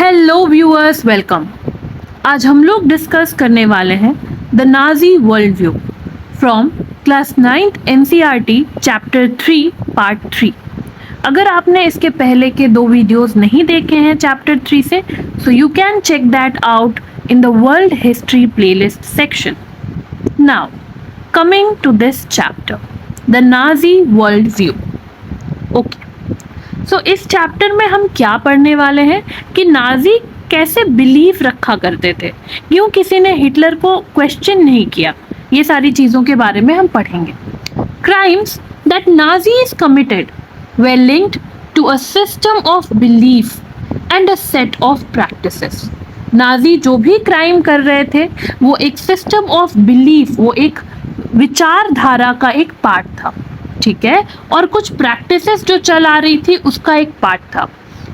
Hello viewers, welcome. आज हम लोग डिस्कस करने वाले हैं the Nazi world view from class 9th NCERT chapter 3 part 3। अगर आपने इसके पहले के 2 वीडियोस नहीं देखे हैं चैप्टर 3 से, so you can check that out in the world history playlist section. Now coming to this chapter, the Nazi world view. Okay, so इस चैप्टर में हम क्या पढ़ने वाले हैं कि नाजी कैसे बिलीव रखा करते थे, क्यों किसी ने हिटलर को क्वेश्चन नहीं किया, ये सारी चीज़ों के बारे में हम पढ़ेंगे। Crimes that Nazis committed were linked to a system of belief and a set of practices। Nazi जो भी क्राइम कर रहे थे वो एक सिस्टम ऑफ बिलीफ, वो एक विचारधारा का एक पार्ट था, ठीक है, और कुछ प्रैक्टिसेस जो चला रही थी उसका एक पार्ट था।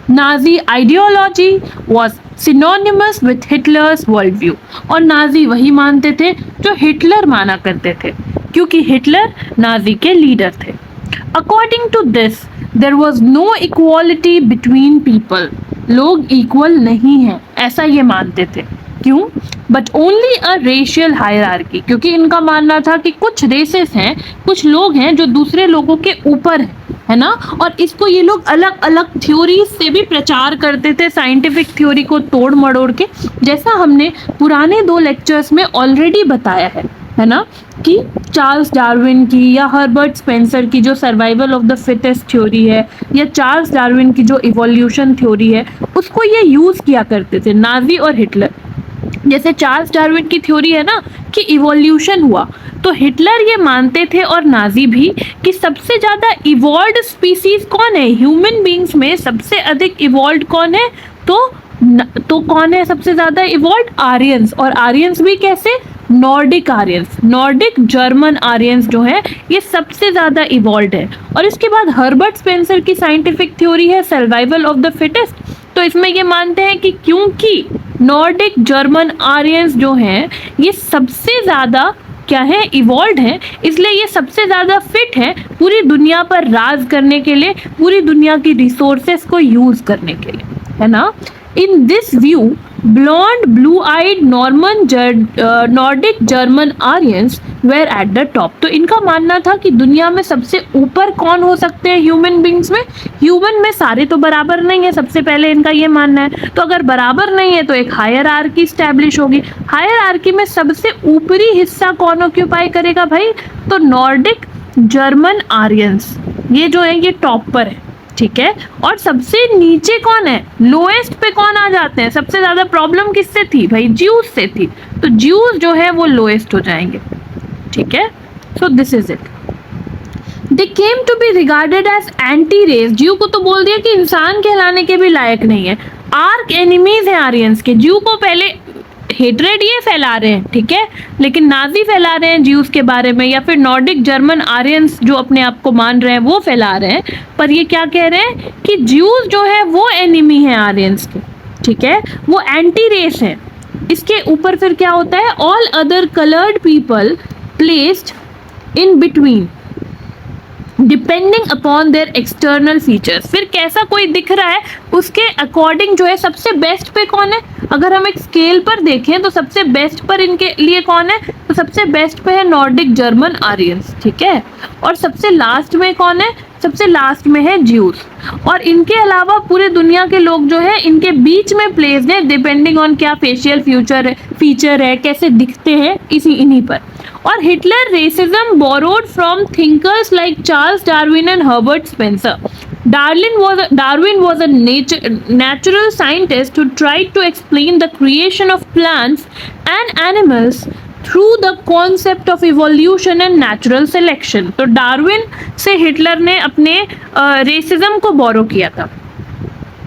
Nazi ideology was synonymous with Hitler's world view, और नाजी वही मानते थे जो हिटलर माना करते थे, क्योंकि हिटलर नाजी के लीडर थे। According to this there was no equality between people, लोग इक्वल नहीं हैं ऐसा ये मानते थे। क्यों? But only a racial hierarchy, क्योंकि इनका मानना था कि कुछ रेसेस हैं, कुछ लोग हैं जो दूसरे लोगों के ऊपर है ना, और इसको ये लोग अलग अलग थ्योरीज से भी प्रचार करते थे, साइंटिफिक थ्योरी को तोड़ मड़ोड़ के, जैसा हमने पुराने 2 लेक्चर्स में ऑलरेडी बताया है ना, कि चार्ल्स डार्विन की या हर्बर्ट स्पेंसर की जो survival of the fittest theory है, या चार्ल्स डार्विन की जो इवोल्यूशन थ्योरी है, उसको ये यूज़ किया करते थे नाजी और हिटलर। जैसे चार्ल्स डार्विन की थ्योरी है ना कि इवोल्यूशन हुआ, तो हिटलर ये मानते थे और नाजी भी कि सबसे ज़्यादा इवॉल्व्ड स्पीसीज कौन है, ह्यूमन बींग्स में सबसे अधिक इवॉल्व्ड कौन है, तो कौन है सबसे ज़्यादा इवॉल्व्ड? आर्यंस। और आर्यंस भी कैसे? Nordic Aryans, Nordic German Aryans जो है ये सबसे ज़्यादा इवॉल्व्ड है। और इसके बाद हर्बर्ट स्पेंसर की साइंटिफिक थ्योरी है सर्वाइवल ऑफ द फिटेस्ट, तो इसमें ये मानते हैं कि क्योंकि नॉर्डिक जर्मन आर्यंस जो हैं ये सबसे ज़्यादा क्या है, इवॉल्व्ड हैं, इसलिए ये सबसे ज़्यादा फिट हैं पूरी दुनिया पर राज करने के लिए, पूरी दुनिया की रिसोर्सेस को यूज़ करने के लिए, है ना। In this view blonde blue-eyed Nordic German Aryans were at the top। तो इनका मानना था कि दुनिया में सबसे ऊपर कौन हो सकते हैं ह्यूमन बींग्स में, ह्यूमन में सारे तो बराबर नहीं है, सबसे पहले इनका ये मानना है। तो अगर बराबर नहीं है तो एक हायरार्की स्टैब्लिश होगी, हायरार्की में सबसे ऊपरी हिस्सा कौन ऑक्यूपाई करेगा भाई, तो नॉर्डिक जर्मन आर्यंस, ये जो है ये टॉप पर है, ठीक है। और सबसे नीचे कौन है, लोएस्ट पे कौन आ जाते हैं? सबसे ज्यादा प्रॉब्लम किससे थी भाई? ज्यूज से थी, तो ज्यूज जो है वो लोएस्ट हो जाएंगे, ठीक है। So this is it. They came to be regarded as anti race, Jew को तो बोल दिया कि इंसान कहलाने के भी लायक नहीं है, आर्क एनिमीज हैं आर्यंस के। ज्यू को पहले हेट्रेड ये फैला रहे हैं, ठीक है, लेकिन नाजी फैला रहे हैं ज्यूज के बारे में, या फिर नॉर्डिक जर्मन आर्यंस जो अपने आप को मान रहे हैं वो फैला रहे हैं, पर ये क्या कह रहे हैं कि ज्यूज जो है वो एनिमी हैं आर्यंस के, ठीक है, वो एंटी रेस है। इसके ऊपर फिर क्या होता है, all other coloured people placed in between depending upon their external features. फिर कैसा कोई दिख रहा है उसके अकॉर्डिंग जो है सबसे बेस्ट पे कौन है, अगर हम एक स्केल पर देखें तो सबसे बेस्ट पर इनके लिए कौन है, तो सबसे बेस्ट पे है नॉर्डिक जर्मन आर्यंस, ठीक है, और सबसे लास्ट में कौन है, सबसे लास्ट में है ज्यूज। और इनके अलावा पूरे दुनिया के लोग जो है इनके बीच में प्लेस्ड है, डिपेंडिंग ऑन क्या फेशियल फीचर है, कैसे दिखते हैं, इन्हीं पर। और Hitler racism borrowed from thinkers like Charles Darwin and Herbert Spencer. Darwin was a natural scientist who tried to explain the creation of plants and animals through the concept of evolution and natural selection। तो Darwin से Hitler ने अपने racism को बोरो किया था।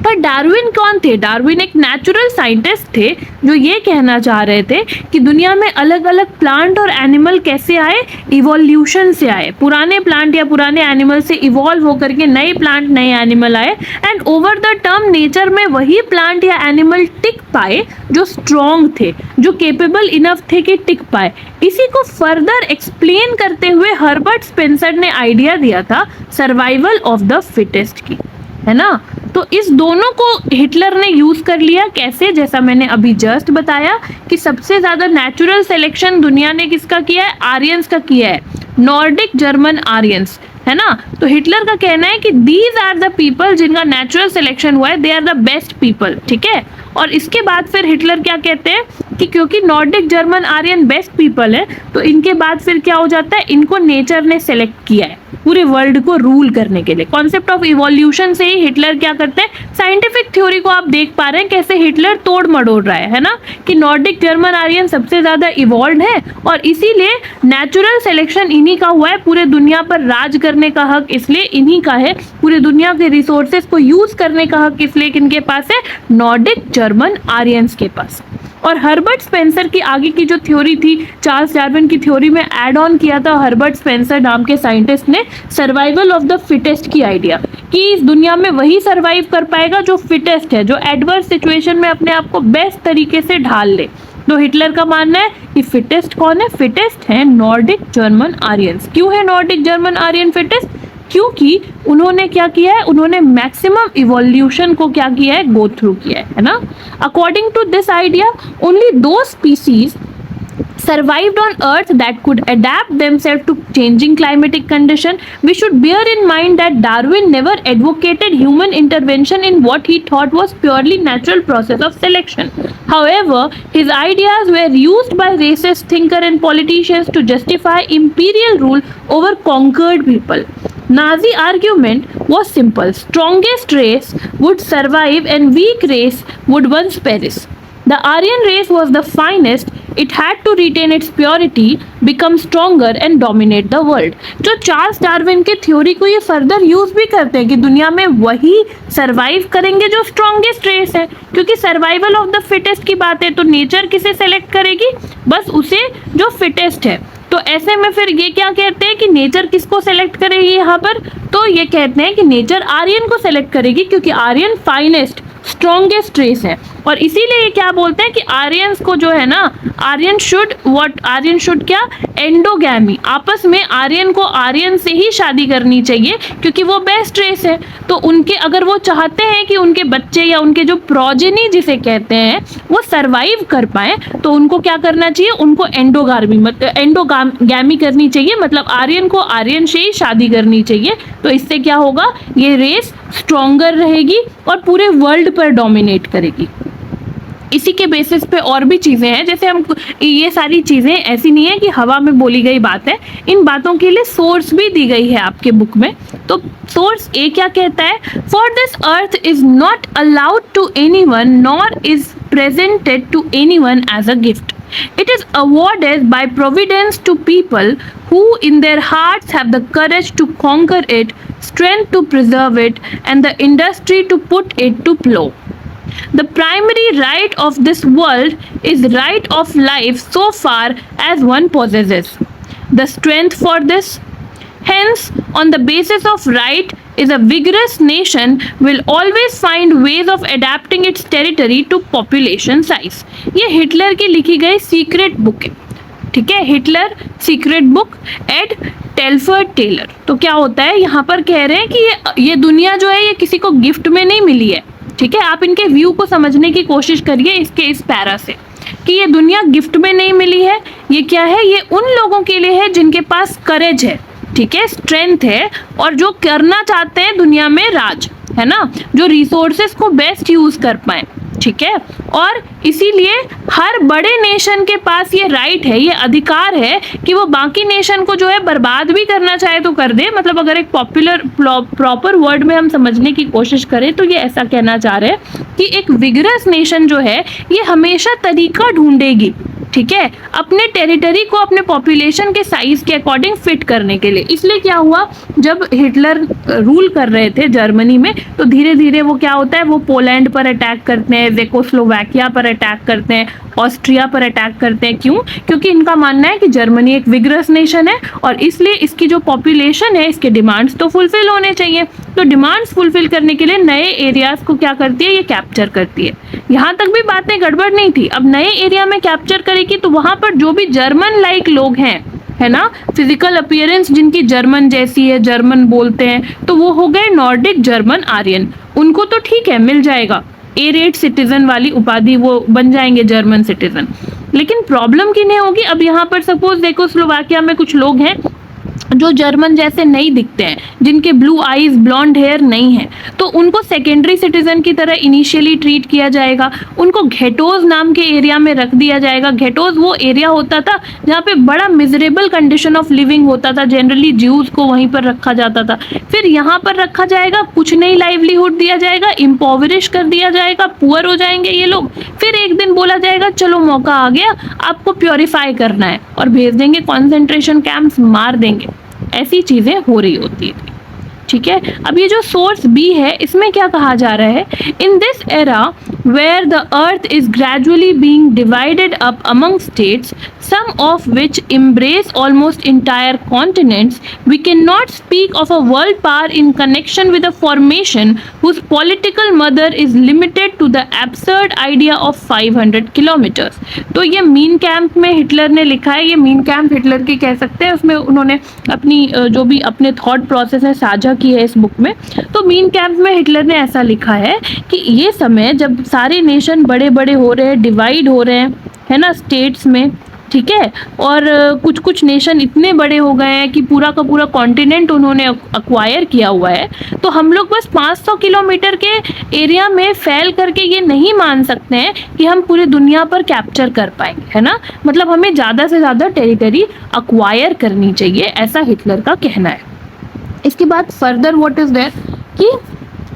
पर Darwin कौन थे? डार्विन एक नेचुरल साइंटिस्ट थे जो ये कहना चाह रहे थे कि दुनिया में अलग अलग प्लांट और एनिमल कैसे आए, इवोल्यूशन से आए, पुराने प्लांट या पुराने एनिमल से इवॉल्व होकर के नए प्लांट नए एनिमल आए, and over the term nature में वही प्लांट या एनिमल टिक पाए जो स्ट्रॉन्ग थे, जो केपेबल इनफ थे कि टिक पाए। इसी को फर्दर एक्सप्लेन करते हुए हर्बर्ट स्पेंसर ने आइडिया दिया था सर्वाइवल ऑफ द फिटेस्ट की, है ना। तो इस दोनों को हिटलर ने यूज कर लिया। कैसे? जैसा मैंने अभी जस्ट बताया कि सबसे ज्यादा नेचुरल सिलेक्शन दुनिया ने किसका किया है? आर्यंस का किया है, नॉर्डिक जर्मन आर्यंस, है ना। तो हिटलर का कहना है कि दीज आर द पीपल जिनका नेचुरल सिलेक्शन हुआ है, they are the best people, ठीक है। और इसके बाद फिर हिटलर क्या कहते हैं कि क्योंकि Nordic German Aryan best people है, तो इनके बाद फिर क्या हो जाता है? इनको नेचर ने सेलेक्ट किया है पूरे वर्ल्ड को रूल करने के लिए। कॉन्सेप्ट ऑफ इवोल्यूशन से ही हिटलर क्या करते हैं? साइंटिफिक थ्योरी को आप देख पा रहे हैं कैसे हिटलर तोड़ मड़ोड़ रहा है ना, कि नॉर्डिक जर्मन आर्यन सबसे ज्यादा इवॉल्व है और इसीलिए नेचुरल सिलेक्शन इन्हीं का हुआ है, पूरे दुनिया पर राज करने का हक इसलिए इन्हीं का है, पूरे दुनिया के रिसोर्सेज को यूज करने का हक इसलिए किनके पास है? नॉर्डिक जर्मन आर्यंस के पास। और हर्बर्ट स्पेंसर की आगे की जो थ्योरी थी, चार्ल्स डार्विन की थ्योरी में ऐड ऑन किया था हर्बर्ट स्पेंसर नाम के साइंटिस्ट ने, सर्वाइवल ऑफ द फिटेस्ट की आइडिया, कि इस दुनिया में वही सर्वाइव कर पाएगा जो फिटेस्ट है, जो एडवर्स सिचुएशन में अपने आप को बेस्ट तरीके से ढाल ले। तो हिटलर का मानना है कि फिटेस्ट कौन है? फिटेस्ट है नॉर्डिक जर्मन आर्यंस। क्यों है नॉर्डिक जर्मन आर्यन फिटेस्ट? क्योंकि उन्होंने क्या किया है? उन्होंने मैक्सिमम इवोल्यूशन को क्या किया है? गो थ्रू किया है ना। According to this idea, only दो species survived on earth that could adapt themselves to changing climatic condition. We should bear in mind that Darwin never advocated human intervention in what he thought was purely natural process of selection. However, his ideas were used by racist thinkers and politicians to justify imperial rule over conquered people. Nazi argument was simple: strongest race would survive and weak race would once perish. The Aryan race was the finest. It had to retain its purity, become stronger and dominate the world. जो Charles Darwin के theory को ये further use भी करते हैं कि दुनिया में वही सरवाइव करेंगे जो स्ट्रॉन्गेस्ट रेस है, क्योंकि सर्वाइवल ऑफ द फिटेस्ट की बात है, तो नेचर किसे सेलेक्ट करेगी? बस उसे जो फिटेस्ट है। तो ऐसे में फिर ये क्या कहते हैं कि नेचर किसको सेलेक्ट करेगी यहाँ पर? तो ये कहते हैं कि नेचर आर्यन को सेलेक्ट करेगी, क्योंकि आर्यन फाइनेस्ट स्ट्रॉन्गेस्ट रेस है। और इसीलिए ये क्या बोलते हैं कि आर्यंस को जो है ना, आर्यन शुड क्या? एंडोगैमी, आपस में आर्यन को आर्यन से ही शादी करनी चाहिए, क्योंकि वो बेस्ट रेस है। तो उनके अगर वो चाहते हैं कि उनके बच्चे या उनके जो प्रोजेनी जिसे कहते हैं वो सरवाइव कर पाए, तो उनको क्या करना चाहिए? उनको एंडोगैमी करनी चाहिए, मतलब आर्यन को आर्यन से ही शादी करनी चाहिए। तो इससे क्या होगा? ये रेस स्ट्रॉन्गर रहेगी और पूरे वर्ल्ड पर डोमिनेट करेगी। इसी के बेसिस पे और भी चीज़ें हैं, जैसे हम ये सारी चीज़ें ऐसी नहीं है कि हवा में बोली गई बात है, इन बातों के लिए सोर्स भी दी गई है आपके बुक में। तो सोर्स ए क्या कहता है? For this earth is not allowed to anyone nor is presented to anyone as a gift. It is awarded by providence to people who in their hearts have the courage to conquer it, strength to preserve it, and the industry to put it to plow. The primary right of this world is right of life so far as one possesses the strength for this. Hence, on the basis of right, is a vigorous nation will always find ways of adapting its territory to population size. ये Hitler की लिखी गई secret book है, ठीक है, Hitler secret book Ed Telford Taylor. तो क्या होता है यहाँ पर कह रहे हैं कि ये दुनिया जो है ये किसी को गिफ्ट में नहीं मिली है, ठीक है। आप इनके व्यू को समझने की कोशिश करिए इसके इस पैरा से, कि ये दुनिया गिफ्ट में नहीं मिली है। ये क्या है? ये उन लोगों के लिए है जिनके पास करेज है, ठीक है, स्ट्रेंथ है, और जो करना चाहते हैं दुनिया में राज, है ना, जो रिसोर्सेस को बेस्ट यूज कर पाए, ठीक है। और इसीलिए हर बड़े नेशन के पास ये राइट है, ये अधिकार है कि वो बाकी नेशन को जो है बर्बाद भी करना चाहे तो कर दे। मतलब अगर एक प्रॉपर वर्ड में हम समझने की कोशिश करें तो ये ऐसा कहना चाह रहे हैं कि एक विगरस नेशन जो है ये हमेशा तरीका ढूंढेगी, ठीक है, अपने टेरिटरी को अपने पॉपुलेशन के साइज के अकॉर्डिंग फिट करने के लिए। इसलिए क्या हुआ, जब हिटलर रूल कर रहे थे जर्मनी में, तो धीरे धीरे वो क्या होता है, वो पोलैंड पर अटैक करते हैं, जेकोस्लोवाकिया पर अटैक करते हैं, ऑस्ट्रिया पर अटैक करते हैं। क्यों? क्योंकि इनका मानना है कि जर्मनी एक विगरस नेशन है और इसलिए इसकी जो पॉपुलेशन है इसके डिमांड्स तो फुलफिल होने चाहिए। तो डिमांड्स फुलफिल करने के लिए नए एरियाज को क्या करती है, ये कैप्चर करती है। यहाँ तक भी बातें गड़बड़ नहीं थी। अब नए एरिया में कैप्चर करेगी तो वहां पर जो भी जर्मन लाइक लोग हैं, है ना, फिजिकल अपीयरेंस जिनकी जर्मन जैसी है, जर्मन बोलते हैं, तो वो हो गए नॉर्डिक जर्मन आर्यन। उनको तो ठीक है, मिल जाएगा ए रेट सिटीजन वाली उपाधि, वो बन जाएंगे जर्मन सिटीजन। लेकिन प्रॉब्लम किन्हें होगी? अब यहाँ पर सपोज देखो स्लोवाकिया में कुछ लोग हैं जो जर्मन जैसे नहीं दिखते हैं, जिनके ब्लू आईज ब्लॉन्ड हेयर नहीं है, तो उनको सेकेंडरी सिटीजन की तरह इनिशियली ट्रीट किया जाएगा। उनको घेटोज नाम के एरिया में रख दिया जाएगा। घेटोज वो एरिया होता था जहाँ पे बड़ा मिजरेबल कंडीशन ऑफ लिविंग होता था, जनरली ज्यूज को वहीं पर रखा जाता था। फिर यहाँ पर रखा जाएगा, कुछ नहीं लाइवलीहुड दिया जाएगा, इम्पोवरिश कर दिया जाएगा, पुअर हो जाएंगे ये लोग। फिर एक दिन बोला जाएगा चलो मौका आ गया, आपको प्योरीफाई करना है, और भेज देंगे कॉन्सेंट्रेशन कैंप्स, मार देंगे। ऐसी चीजें हो रही होती थी, ठीक है। अब ये जो सोर्स बी है, इसमें क्या कहा जा रहा है? In this era where the earth is gradually being divided up among states, some of which embrace almost entire continents, we cannot speak of a world power in connection with a formation whose political mother is limited to the absurd idea of 500 kilometers। तो ये mean camp में Hitler ने लिखा है, ये mean camp Hitler की कह सकते हैं, उसमें उन्होंने अपनी जो भी अपने थॉट प्रोसेस है साझा की है इस बुक में। तो मीन कैंप में हिटलर ने ऐसा लिखा है कि ये समय जब सारे नेशन बड़े बड़े हो रहे हैं, डिवाइड हो रहे हैं, है ना, स्टेट्स में, ठीक है, और कुछ कुछ नेशन इतने बड़े हो गए हैं कि पूरा का पूरा कॉन्टिनेंट उन्होंने अक्वायर किया हुआ है, तो हम लोग बस 500 किलोमीटर के एरिया में फैल करके ये नहीं मान सकते हैं कि हम पूरी दुनिया पर कैप्चर कर पाएंगे, है ना। मतलब हमें ज़्यादा से ज़्यादा टेरिटरी अक्वायर करनी चाहिए, ऐसा हिटलर का कहना है। इसके बाद फर्दर व्हाट इज देयर कि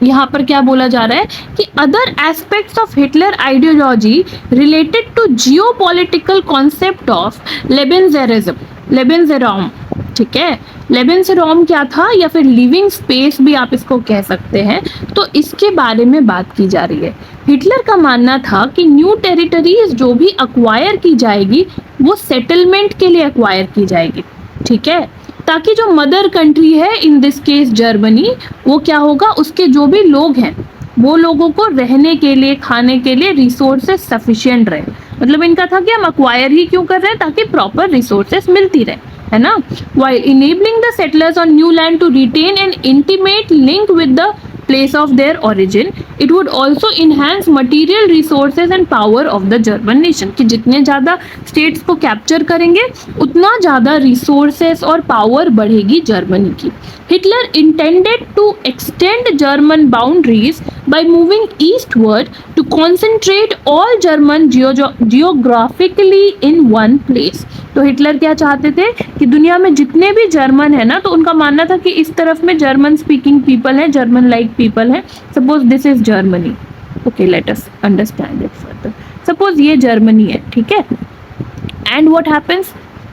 यहाँ पर क्या बोला जा रहा है कि other aspects of Hitler ideology related to geopolitical concept of lebensraum, ठीक है। लेबेनजेराउम क्या था, या फिर लिविंग स्पेस भी आप इसको कह सकते हैं, तो इसके बारे में बात की जा रही है। हिटलर का मानना था कि न्यू टेरिटरीज जो भी अक्वायर की जाएगी वो सेटलमेंट के लिए अक्वायर की जाएगी, ठीक है, ताकि जो मदर कंट्री है इन दिस केस जर्मनी, वो क्या होगा, उसके जो भी लोग हैं वो लोगों को रहने के लिए, खाने के लिए रिसोर्सेस सफिशिएंट रहे। मतलब इनका था कि हम अक्वायर ही क्यों कर रहे हैं, ताकि प्रॉपर रिसोर्सेस मिलती रहे, है ना। while enabling the settlers on new land to retain an intimate link with the place of their origin, it would also enhance material resources and power of the German nation। कि जितने ज़्यादा states को capture करेंगे उतना ज़्यादा resources और power बढ़ेगी Germany की। Hitler intended to extend German boundaries by moving eastward to concentrate all German geographically in one place। तो हिटलर क्या चाहते थे कि दुनिया में जितने भी जर्मन है ना, तो उनका मानना था कि इस तरफ में जर्मन स्पीकिंग पीपल है, जर्मन लाइक पीपल है। Suppose this is Germany, okay, let us understand it further. Suppose ये जर्मनी है, ठीक है, and what happens,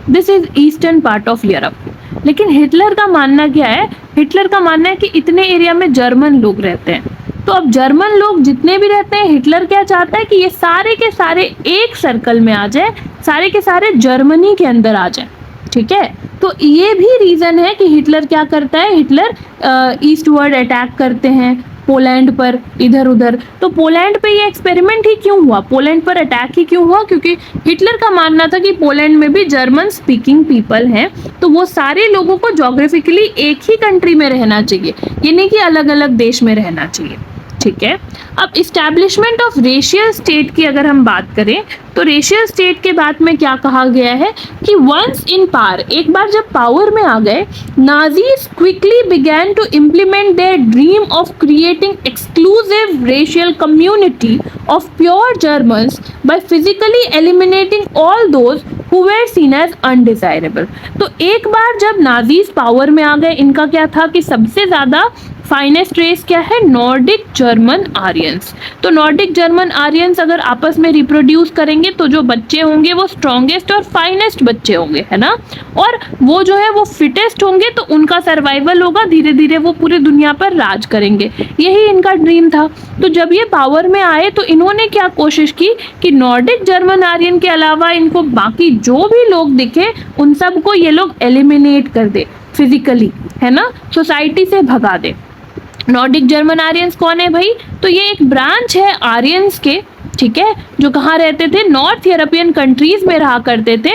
this is eastern part of Europe. लेकिन हिटलर का मानना क्या है? हिटलर का मानना है कि इतने एरिया में जर्मन लोग रहते हैं, तो अब जर्मन लोग जितने भी रहते हैं, हिटलर क्या चाहता है कि ये सारे के सारे एक सर्कल में आ जाए, सारे के सारे जर्मनी के अंदर आ जाए, ठीक है। तो ये भी रीजन है कि हिटलर क्या करता है, हिटलर ईस्टवर्ड अटैक करते हैं पोलैंड पर, इधर उधर। तो पोलैंड पे ये एक्सपेरिमेंट ही क्यों हुआ, पोलैंड पर अटैक ही क्यों हुआ? क्योंकि हिटलर का मानना था कि पोलैंड में भी जर्मन स्पीकिंग पीपल हैं, तो वो सारे लोगों को ज्योग्राफिकली एक ही कंट्री में रहना चाहिए, ये नहीं कि अलग अलग देश में रहना चाहिए, ठीक है। अब इस्टेब्लिशमेंट ऑफ रेशियल स्टेट की अगर हम बात करें, तो रेशियल स्टेट के बाद में क्या कहा गया है कि वंस इन पावर, एक बार जब पावर में आ गए, Nazis quickly began to implement their dream of creating exclusive racial community of pure Germans by physically eliminating all those who were seen as undesirable। तो एक बार जब नाजीज पावर में आ गए, इनका क्या था कि सबसे ज़्यादा फाइनेस्ट रेस क्या है, नॉर्डिक जर्मन आर्यंस। तो नॉर्डिक जर्मन आर्यंस अगर आपस में रिप्रोड्यूस करेंगे तो जो बच्चे होंगे वो स्ट्रॉन्गेस्ट और फाइनेस्ट बच्चे होंगे, है ना, और वो जो है वो फिटेस्ट होंगे, तो उनका सर्वाइवल होगा, धीरे धीरे वो पूरी दुनिया पर राज करेंगे। यही इनका ड्रीम था। तो जब ये पावर में आए तो इन्होंने क्या कोशिश की कि नॉर्डिक जर्मन आर्यन के अलावा इनको बाकी जो भी लोग दिखे उन सबको ये लोग एलिमिनेट कर दे फिजिकली, है ना, सोसाइटी से भगा दे। नॉर्डिक जर्मन आर्यंस कौन है भाई? तो ये एक ब्रांच है आर्यंस के, ठीक है, जो कहाँ रहते थे, नॉर्थ यूरोपियन कंट्रीज में रहा करते थे,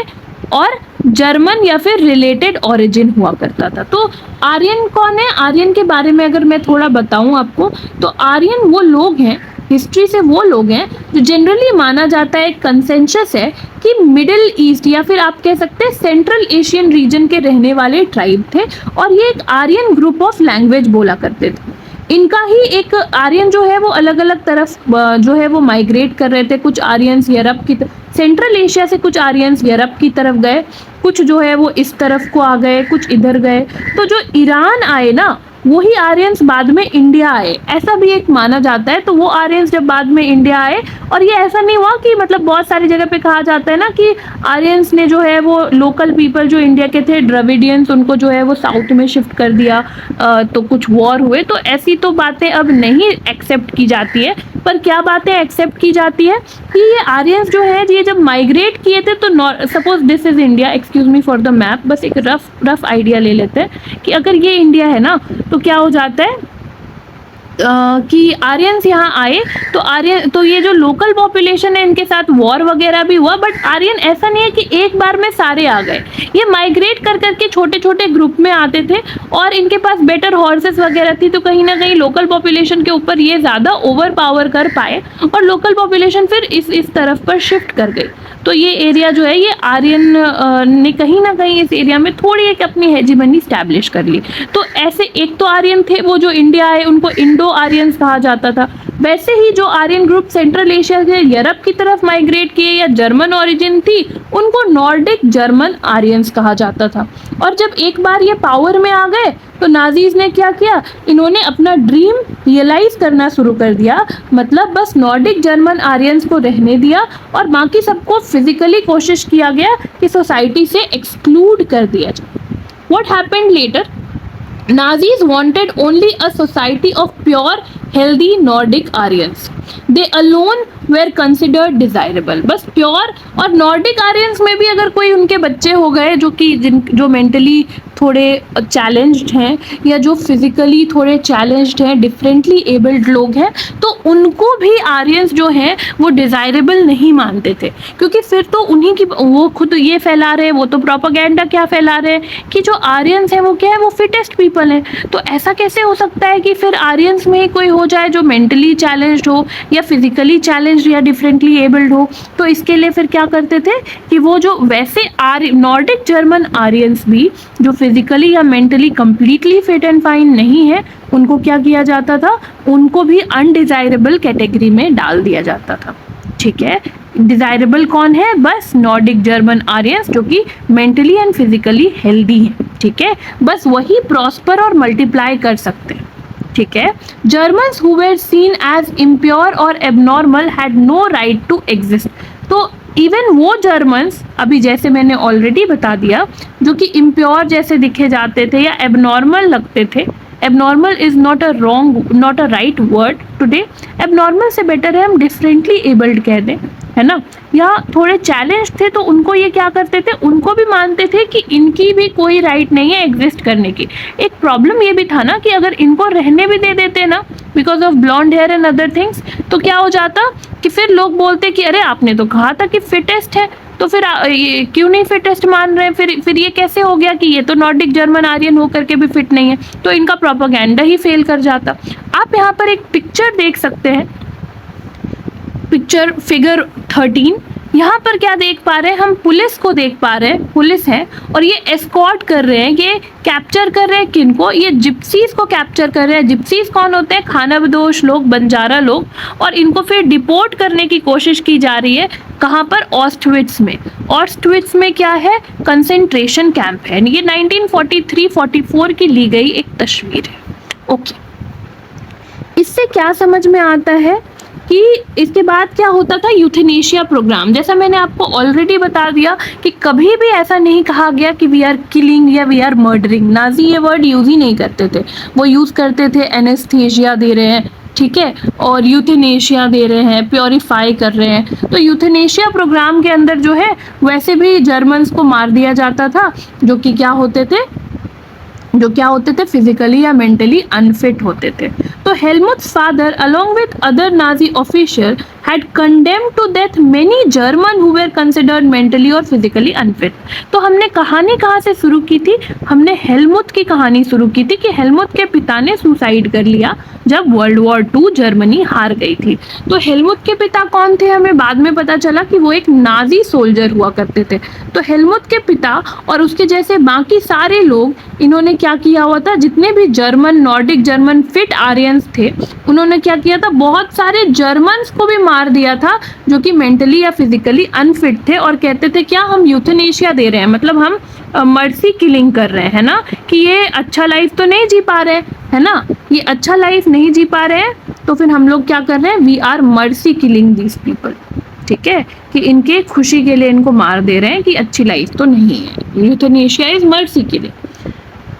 और जर्मन या फिर रिलेटेड ओरिजिन हुआ करता था। तो आर्यन कौन है? आर्यन के बारे में अगर मैं थोड़ा बताऊं आपको, तो आर्यन वो लोग हैं, हिस्ट्री से वो लोग हैं जो जनरली माना जाता है, कंसेंसस है कि मिडिल ईस्ट या फिर आप कह सकते हैं सेंट्रल एशियन रीजन के रहने वाले ट्राइब थे, और ये एक आर्यन ग्रुप ऑफ लैंग्वेज बोला करते थे। इनका ही एक आर्यन जो है वो अलग अलग तरफ जो है वो माइग्रेट कर रहे थे। कुछ आर्यंस यूरोप की सेंट्रल एशिया से, कुछ आर्यंस यूरोप की तरफ गए, कुछ जो है वो इस तरफ को आ गए, कुछ इधर गए। तो जो ईरान आए ना, वही आर्यंस बाद में इंडिया आए, ऐसा भी एक माना जाता है। तो वो आर्यंस जब बाद में इंडिया आए, और ये ऐसा नहीं हुआ कि मतलब बहुत सारी जगह पे कहा जाता है ना कि आर्यंस ने जो है वो लोकल पीपल जो इंडिया के थे द्रविडियंस, उनको जो है वो साउथ में शिफ्ट कर दिया, तो कुछ वॉर हुए। तो ऐसी तो बातें अब नहीं एक्सेप्ट की जाती है। पर क्या बातें एक्सेप्ट की जाती है कि ये आर्यंस जो है ये जब माइग्रेट किए थे, तो suppose this is India, excuse me for the map, बस एक रफ आइडिया ले लेते हैं कि अगर ये इंडिया है ना, तो क्या हो जाता है कि आर्यंस यहाँ आए, तो ये जो लोकल पॉपुलेशन है इनके साथ वॉर वगैरह भी हुआ। बट आर्यन ऐसा नहीं है कि एक बार में सारे आ गए, ये माइग्रेट कर करके छोटे छोटे ग्रुप में आते थे, और इनके पास बेटर हॉर्सेस वगैरह थी, तो कहीं ना कहीं लोकल पॉपुलेशन के ऊपर ये ज़्यादा ओवर पावर कर पाए, और लोकल पॉपुलेशन फिर इस तरफ पर शिफ्ट कर गई। तो ये एरिया जो है ये आर्यन ने कहीं ना कहीं इस एरिया में थोड़ी एक अपनी हेजीमनी स्टैब्लिश कर ली। तो ऐसे एक तो आर्यन थे वो जो इंडिया आए, उनको इंडो आर्यंस कहा जाता था। वैसे ही जो आर्यन ग्रुप सेंट्रल एशिया से यूरोप की तरफ माइग्रेट किए या जर्मन ओरिजिन थी, उनको नॉर्डिक जर्मन आर्यंस कहा जाता था। और जब एक बार ये पावर में आ गए, तो नाजीज ने क्या किया, इन्होंने अपना ड्रीम रियलाइज करना शुरू कर दिया। मतलब बस नॉर्डिक जर्मन आर्यंस को रहने दिया, और बाकी सबको फिजिकली कोशिश किया गया कि सोसाइटी से एक्सक्लूड कर दिया जाए। What happened later? Nazis wanted only a society of pure, healthy Nordic Aryans. They alone were considered desirable. बस प्योर और नॉर्डिक आर्यंस में भी अगर कोई उनके बच्चे हो गए जो मेंटली थोड़े चैलेंज्ड हैं, या जो फिजिकली थोड़े चैलेंज्ड हैं, डिफरेंटली एबल्ड लोग हैं, तो उनको भी आर्यंस जो हैं वो डिज़ायरेबल नहीं मानते थे। क्योंकि फिर तो उन्हीं की, वो खुद ये फैला रहे हैं, वो तो प्रोपेगेंडा क्या फैला रहे हैं कि जो आर्यंस हैं वो क्या है, वो फिटेस्ट पीपल हैं। तो ऐसा कैसे हो सकता है कि फिर आर्यंस में ही कोई हो जाए जो मेंटली चैलेंज्ड हो, या फिजिकली चैलेंज्ड, या डिफरेंटली एबल्ड हो। तो इसके लिए फिर क्या करते थे कि वो जो वैसे नॉर्डिक जर्मन आर्यंस भी जो फिजिकली या mentally completely fit and fine नहीं है, उनको क्या किया जाता था, उनको भी अनडिजायरेबल कैटेगरी में डाल दिया जाता था। ठीक है, डिजायरेबल कौन है? बस नॉर्डिक जर्मन आर्यंस जो कि मेंटली एंड फिजिकली हेल्दी हैं। ठीक है, बस वही प्रॉस्पर और मल्टीप्लाई कर सकते हैं। ठीक है, Germans who were seen as impure और abnormal had no right to exist. तो इवन वो जर्मन्स, अभी जैसे मैंने ऑलरेडी बता दिया, जो कि इम्प्योर जैसे दिखे जाते थे या एबनॉर्मल लगते थे, abnormal is not a right word today. Abnormal से बेटर है हम डिफरेंटली एबल्ड कह दें, है ना, या थोड़े चैलेंज थे, तो उनको ये क्या करते थे, उनको भी मानते थे कि इनकी भी कोई राइट नहीं है एग्जिस्ट करने की। एक प्रॉब्लम ये भी था ना कि अगर इनको रहने भी दे देते ना, because of blond hair and other things, तो क्या हो जाता कि फिर लोग बोलते कि अरे आपने तो कहा था कि फिटेस्ट है, तो फिर ये क्यों नहीं फिटेस्ट मान रहे हैं? फिर ये कैसे हो गया कि ये तो नॉर्डिक जर्मन आर्यन होकर के भी फिट नहीं है? तो इनका प्रोपेगेंडा ही फेल कर जाता। आप यहाँ पर एक पिक्चर देख सकते हैं, पिक्चर फिगर 13। यहाँ पर क्या देख पा रहे हैं हम? पुलिस को देख पा रहे हैं, पुलिस है, और ये एस्कॉर्ट कर रहे हैं, ये कैप्चर कर रहे हैं किनको? ये जिप्सीज को कैप्चर कर रहे हैं। जिप्सीज कौन होते हैं? खानाबदोश लोग, बंजारा लोग, और इनको फिर डिपोर्ट करने की कोशिश की जा रही है। कहाँ पर? ऑस्टविट्स में। ऑस्टविट्स में क्या है? कंसेंट्रेशन कैंप है। ये 1943-44 की ली गई एक तस्वीर है। ओके, इससे क्या समझ में आता है कि इसके बाद क्या होता था? Euthanasia programme. जैसा मैंने आपको ऑलरेडी बता दिया कि कभी भी ऐसा नहीं कहा गया कि वी आर किलिंग या वी आर मर्डरिंग। नाजी ये वर्ड यूज ही नहीं करते थे, वो यूज करते थे एनेस्थीसिया दे रहे हैं, ठीक है, और यूथेनेशिया दे रहे हैं, प्योरीफाई कर रहे हैं। तो यूथेनेशिया प्रोग्राम के अंदर जो है वैसे भी जर्मन्स को मार दिया जाता था, जो कि क्या होते थे, फिजिकली या मेंटली अनफिट होते थे। तो हेलमुट्स father along with other Nazi official had condemned to death many German who were considered mentally or physically unfit. तो हमने कहानी कहाँ से शुरू की थी? हमने हेलमुथ की कहानी शुरू की थी कि हेलमुथ के पिता ने सुसाइड कर लिया जब वर्ल्ड वॉर 2 जर्मनी हार गई थी। तो हेलमुथ के पिता कौन थे? हमें बाद में पता चला कि वो एक नाजी सोल्जर हुआ करते थे। तो हेलमुथ के पिता और उसके जैसे बाकी सारे लोग, इन्होंने क्या किया हुआ था, जितने भी German, Nordic German fit Aryans थे, उन्होंने क्या किया था, बहुत सारे जर्मन्स को भी मार दिया था जो कि मेंटली या फिजिकली अनफिट थे, और कहते थे क्या, हम यूथनेशिया दे रहे हैं, मतलब हम मर्सी किलिंग कर रहे हैं ना, कि ये अच्छा लाइफ तो नहीं जी पा रहे है ना, ये अच्छा लाइफ नहीं जी पा रहे हैं, तो फिर हम लोग क्या कर रहे हैं, we are mercy killing these people. ठीक है, कि इनके खुशी के लिए इनको मार दे रहे हैं कि अच्छी लाइफ तो नहीं है। Euthanasia is mercy killing.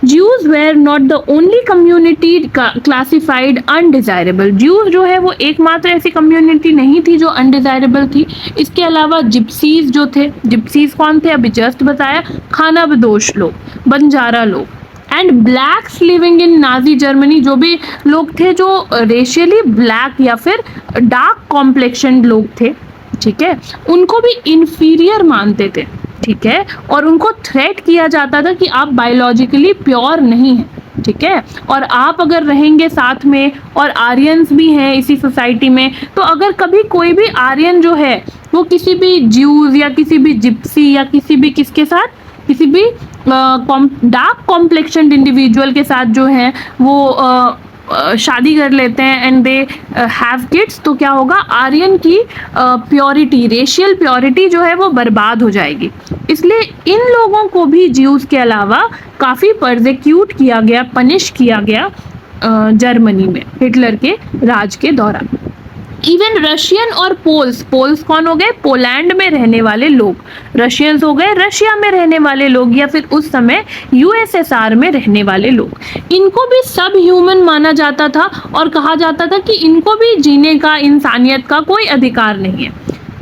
Jews were not the only community classified undesirable. Jews जो है वो एकमात्र ऐसी कम्युनिटी नहीं थी जो अनडिजायरेबल थी। इसके अलावा जिप्सीज जो थे, जिप्सीज कौन थे, अभी जस्ट बताया, खानाबदोश लोग, बंजारा लोग, and blacks living in Nazi Germany, जो भी लोग थे जो रेशियली ब्लैक या फिर डार्क कॉम्प्लेक्शन लोग थे, ठीक है, उनको भी इंफीरियर मानते थे। ठीक है, और उनको थ्रेट किया जाता था कि आप बायोलॉजिकली प्योर नहीं हैं। ठीक है, और आप अगर रहेंगे साथ में, और आर्यंस भी हैं इसी सोसाइटी में, तो अगर कभी कोई भी आर्यन जो है वो किसी भी ज्यूज या किसी भी जिप्सी या किसी भी किसके साथ, किसी भी डार्क कॉम्प्लेक्शन इंडिविजुअल के साथ जो है वो शादी कर लेते हैं एंड दे हैव किड्स, तो क्या होगा, आर्यन की प्योरिटी, रेशियल प्योरिटी जो है वो बर्बाद हो जाएगी। इसलिए इन लोगों को भी ज्यूज के अलावा काफ़ी परसिक्यूट किया गया, पनिश किया गया जर्मनी में हिटलर के राज के दौरान। इवन रशियन और पोल्स, पोल्स कौन हो गए, पोलैंड में रहने वाले लोग, रशियंस हो गए रशिया में रहने वाले लोग, या फिर उस समय यूएसएसआर में रहने वाले लोग, इनको भी सब ह्यूमन माना जाता था और कहा जाता था कि इनको भी जीने का, इंसानियत का कोई अधिकार नहीं है।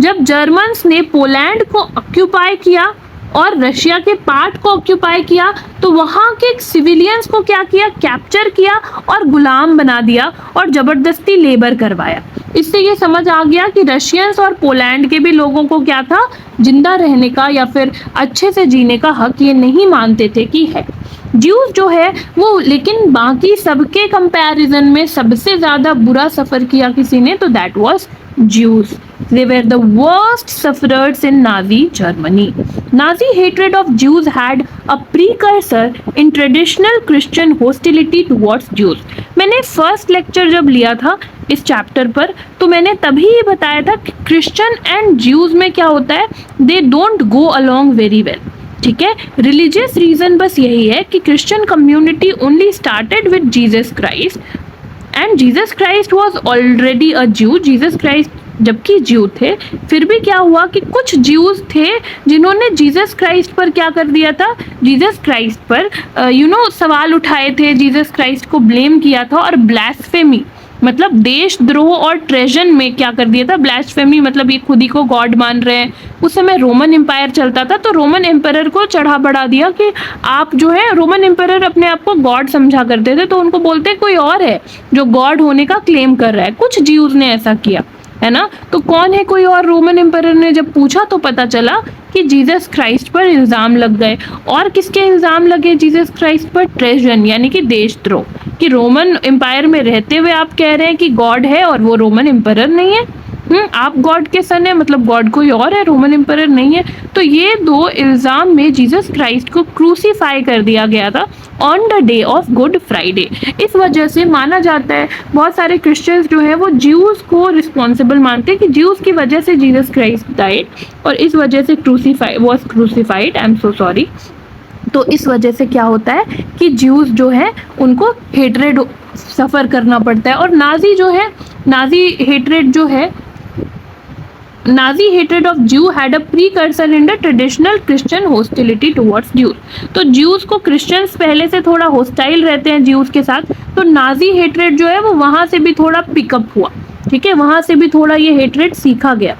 जब जर्मन्स ने पोलैंड को ऑक्यूपाई किया और रशिया के पार्ट को ऑक्यूपाई किया, तो वहाँ के सिविलियंस को क्या किया, कैप्चर किया और गुलाम बना दिया और ज़बरदस्ती लेबर करवाया। इससे ये समझ आ गया कि रशियंस और पोलैंड के भी लोगों को क्या था, जिंदा रहने का या फिर अच्छे से जीने का हक ये नहीं मानते थे कि है। ज्यूज जो है वो, लेकिन बाकी सबके कंपैरिजन में सबसे ज़्यादा बुरा सफ़र किया किसी ने, तो that was Jews. They were the worst sufferers in Nazi Germany. Nazi hatred of Jews had a precursor in traditional Christian hostility towards Jews. मैंने फर्स्ट लेक्चर जब लिया था इस चैप्टर पर, तो मैंने तभी ये बताया था कि क्रिश्चियन एंड ज्यूज में क्या होता है, they don't go along very well. ठीक है, रिलीजियस रीजन बस यही है कि Christian community only started with Jesus Christ and Jesus Christ was already a Jew. Jesus Christ जबकि ज्यू थे, फिर भी क्या हुआ कि कुछ ज्यूज थे जिन्होंने जीसस क्राइस्ट पर क्या कर दिया था, जीसस क्राइस्ट पर सवाल उठाए थे, जीसस क्राइस्ट को ब्लेम किया था, और ब्लास्फेमी मतलब देशद्रोह और ट्रेजन में क्या कर दिया था, ब्लास्फेमी मतलब ये खुद ही को गॉड मान रहे हैं। उस समय रोमन एम्पायर चलता था, तो रोमन एम्पायर को चढ़ा बढ़ा दिया कि आप जो है, रोमन एम्पायर अपने आप को गॉड समझा करते थे, तो उनको बोलते कोई और है जो गॉड होने का क्लेम कर रहा है। कुछ ज्यूज ने ऐसा किया है ना, तो कौन है कोई और, रोमन एम्पायर ने जब पूछा तो पता चला कि जीसस क्राइस्ट पर इल्ज़ाम लग गए। और किसके इल्ज़ाम लगे जीसस क्राइस्ट पर, ट्रेजन यानी कि देशद्रोह, कि रोमन एम्पायर में रहते हुए आप कह रहे हैं कि गॉड है और वो रोमन एम्पायर नहीं है, आप गॉड के सन है, मतलब गॉड कोई और है, रोमन एम्पायर नहीं है। तो ये दो इल्ज़ाम में जीसस क्राइस्ट को क्रूसीफाई कर दिया गया था on the day of good Friday. इस वजह से माना जाता है, बहुत सारे क्रिश्चियंस जो है वो ज्यूज़ को रिस्पॉन्सिबल मानते हैं कि ज्यूज़ की वजह से जीसस क्राइस्ट डाइड, और इस वजह से was crucified, I am so sorry. तो इस वजह से क्या होता है कि ज्यूज़ जो है उनको हेट्रेड सफ़र करना पड़ता है। और नाजी जो है, Nazi hatred of Jew had a precursor in the traditional Christian hostility towards Jews. तो ज्यूज को क्रिश्चियंस पहले से थोड़ा होस्टाइल रहते हैं ज्यूज के साथ, तो नाजी हेट्रेड जो है वो वहाँ से भी थोड़ा पिकअप हुआ। ठीक है, वहाँ से भी थोड़ा ये हेट्रेड सीखा गया।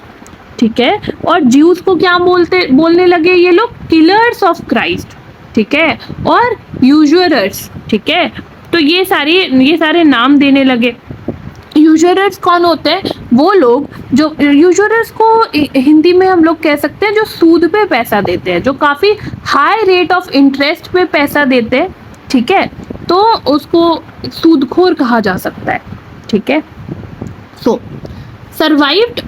ठीक है, और ज्यूज को क्या बोलने लगे ये लोग, किलर्स ऑफ क्राइस्ट। ठीक है, और यूजुअरर्स। ठीक है, तो ये सारे नाम देने लगे। यूजुअरर्स कौन होते हैं, वो लोग जो यूजुरर्स को हिंदी में हम लोग कह सकते हैं जो सूद पे पैसा देते हैं, जो काफ़ी हाई रेट ऑफ इंटरेस्ट पे पैसा देते हैं, ठीक है, तो उसको सूदखोर कहा जा सकता है, ठीक है। सो सर्वाइव्ड,